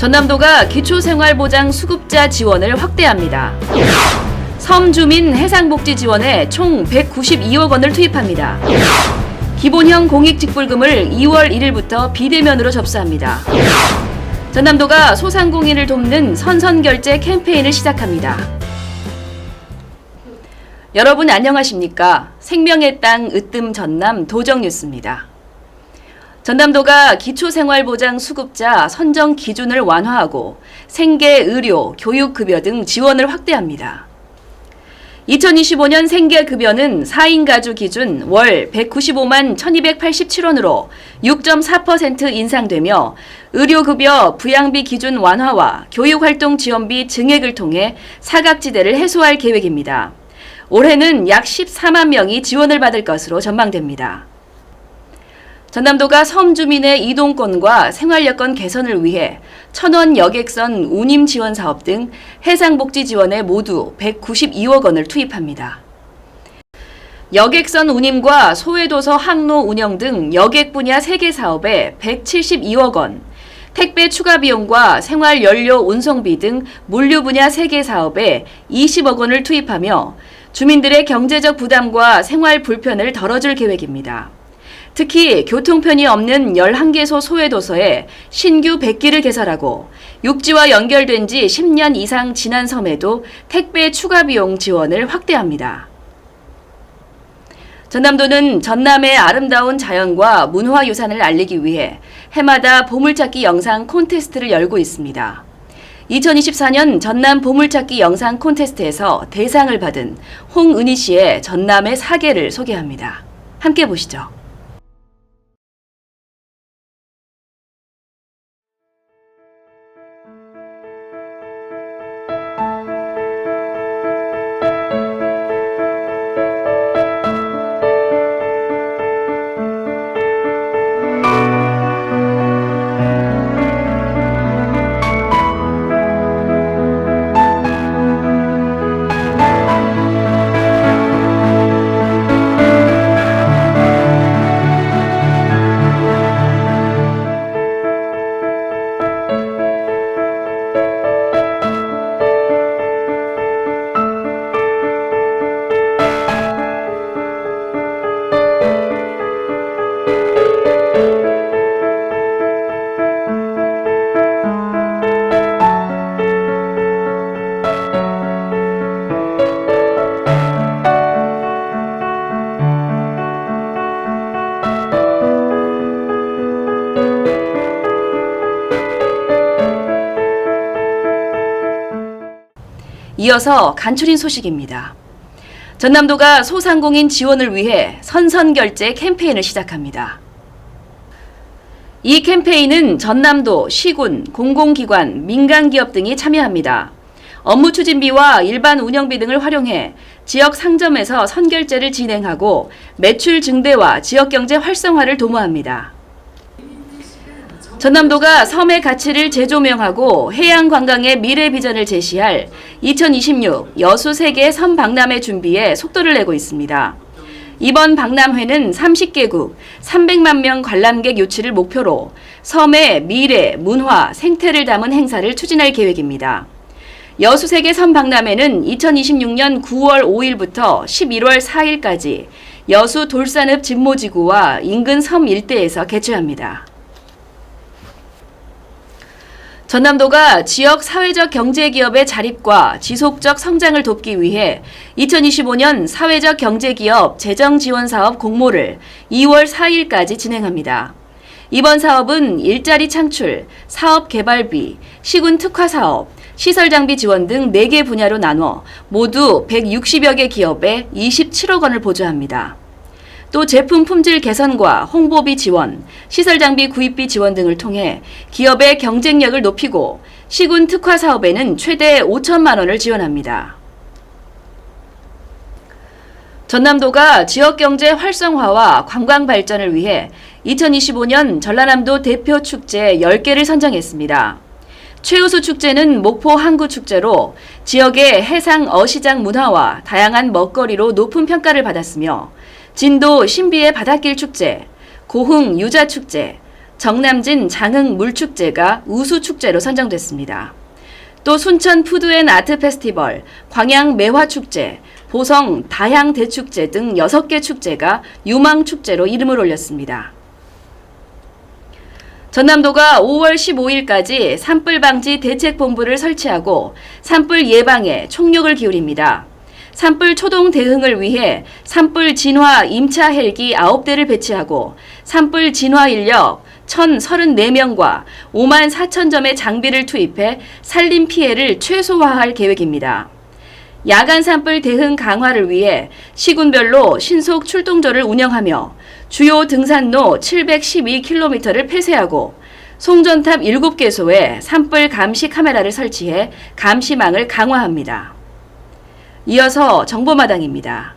전남도가 기초생활보장 수급자 지원을 확대합니다. 섬주민 해상복지 지원에 총 192억 원을 투입합니다. 기본형 공익직불금을 2월 1일부터 비대면으로 접수합니다. 전남도가 소상공인을 돕는 선선결제 캠페인을 시작합니다. 여러분 안녕하십니까? 생명의 땅 으뜸 전남 도정뉴스입니다. 전남도가 기초생활보장 수급자 선정 기준을 완화하고 생계, 의료, 교육급여 등 지원을 확대합니다. 2025년 생계급여는 4인 가구 기준 월 195만 1287원으로 6.4% 인상되며 의료급여 부양비 기준 완화와 교육활동 지원비 증액을 통해 사각지대를 해소할 계획입니다. 올해는 약 14만 명이 지원을 받을 것으로 전망됩니다. 전남도가 섬주민의 이동권과 생활여건 개선을 위해 천원 여객선 운임 지원 사업 등 해상복지 지원에 모두 192억 원을 투입합니다. 여객선 운임과 소외도서 항로 운영 등 여객 분야 3개 사업에 172억 원, 택배 추가 비용과 생활연료 운송비 등 물류 분야 3개 사업에 20억 원을 투입하며 주민들의 경제적 부담과 생활 불편을 덜어줄 계획입니다. 특히 교통편이 없는 11개소 소외도서에 신규 100기를 개설하고 육지와 연결된 지 10년 이상 지난 섬에도 택배 추가 비용 지원을 확대합니다. 전남도는 전남의 아름다운 자연과 문화유산을 알리기 위해 해마다 보물찾기 영상 콘테스트를 열고 있습니다. 2024년 전남 보물찾기 영상 콘테스트에서 대상을 받은 홍은희 씨의 전남의 사계를 소개합니다. 함께 보시죠. 이어서 간추린 소식입니다. 전남도가 소상공인 지원을 위해 선선결제 캠페인을 시작합니다. 이 캠페인은 전남도, 시군, 공공기관, 민간기업 등이 참여합니다. 업무 추진비와 일반 운영비 등을 활용해 지역 상점에서 선결제를 진행하고 매출 증대와 지역경제 활성화를 도모합니다. 전남도가 섬의 가치를 재조명하고 해양관광의 미래 비전을 제시할 2026 여수 세계 섬 박람회 준비에 속도를 내고 있습니다. 이번 박람회는 30개국 300만 명 관람객 유치를 목표로 섬의 미래, 문화, 생태를 담은 행사를 추진할 계획입니다. 여수 세계 섬 박람회는 2026년 9월 5일부터 11월 4일까지 여수 돌산읍 진모지구와 인근 섬 일대에서 개최합니다. 전남도가 지역 사회적 경제기업의 자립과 지속적 성장을 돕기 위해 2025년 사회적 경제기업 재정지원사업 공모를 2월 4일까지 진행합니다. 이번 사업은 일자리 창출, 사업 개발비, 시군 특화사업, 시설장비 지원 등 4개 분야로 나눠 모두 160여 개 기업에 27억 원을 보조합니다. 또 제품 품질 개선과 홍보비 지원, 시설장비 구입비 지원 등을 통해 기업의 경쟁력을 높이고 시군 특화 사업에는 최대 5천만 원을 지원합니다. 전남도가 지역경제 활성화와 관광 발전을 위해 2025년 전라남도 대표 축제 10개를 선정했습니다. 최우수 축제는 목포 항구축제로 지역의 해상 어시장 문화와 다양한 먹거리로 높은 평가를 받았으며 진도 신비의 바닷길 축제, 고흥 유자축제, 정남진 장흥 물축제가 우수축제로 선정됐습니다. 또 순천 푸드앤아트 페스티벌, 광양 매화축제, 보성 다향대축제 등 6개 축제가 유망축제로 이름을 올렸습니다. 전남도가 5월 15일까지 산불 방지 대책본부를 설치하고 산불 예방에 총력을 기울입니다. 산불 초동 대응을 위해 산불 진화 임차 헬기 9대를 배치하고 산불 진화 인력 1,034명과 5만 4천 점의 장비를 투입해 산림 피해를 최소화할 계획입니다. 야간 산불 대응 강화를 위해 시군별로 신속 출동조를 운영하며 주요 등산로 712km를 폐쇄하고 송전탑 7개소에 산불 감시 카메라를 설치해 감시망을 강화합니다. 이어서 정보마당입니다.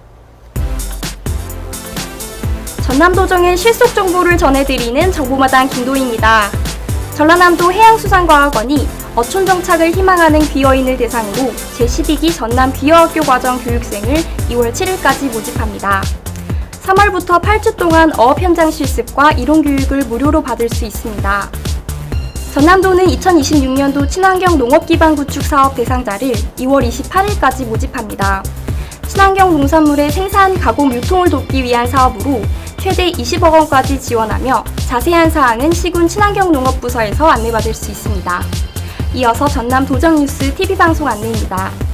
전남도정의 실속 정보를 전해드리는 정보마당 김도희입니다. 전라남도 해양수산과학원이 어촌 정착을 희망하는 귀어인을 대상으로 제12기 전남 귀어학교 과정 교육생을 2월 7일까지 모집합니다. 3월부터 8주 동안 어업 현장 실습과 이론 교육을 무료로 받을 수 있습니다. 전남도는 2026년도 친환경 농업기반 구축 사업 대상자를 2월 28일까지 모집합니다. 친환경 농산물의 생산, 가공, 유통을 돕기 위한 사업으로 최대 20억 원까지 지원하며 자세한 사항은 시군 친환경농업부서에서 안내받을 수 있습니다. 이어서 전남 도정뉴스 TV방송 안내입니다.